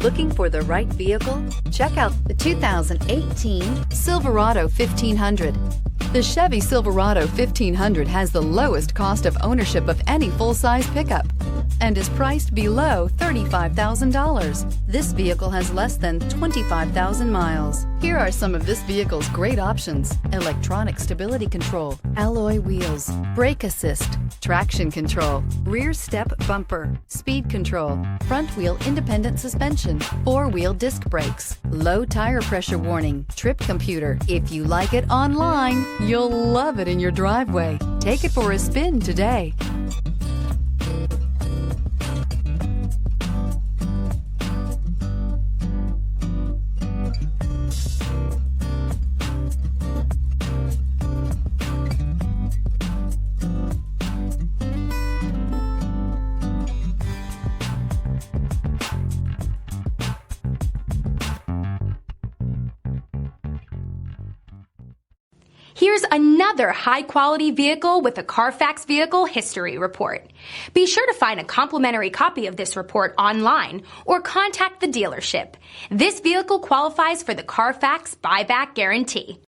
Looking for the right vehicle? Check out the 2018 Silverado 1500. The Chevy Silverado 1500 has the lowest cost of ownership of any full-size pickup and is priced below $35,000. This vehicle has less than 25,000 miles. Here are some of this vehicle's great options: electronic stability control, alloy wheels, brake assist, traction control, rear step bumper, speed control, front wheel independent suspension, four-wheel disc brakes, low tire pressure warning, trip computer. If you like it online, you'll love it in your driveway. Take it for a spin today. Here's another high-quality vehicle with a Carfax Vehicle History Report. Be sure to find a complimentary copy of this report online or contact the dealership. This vehicle qualifies for the Carfax Buyback Guarantee.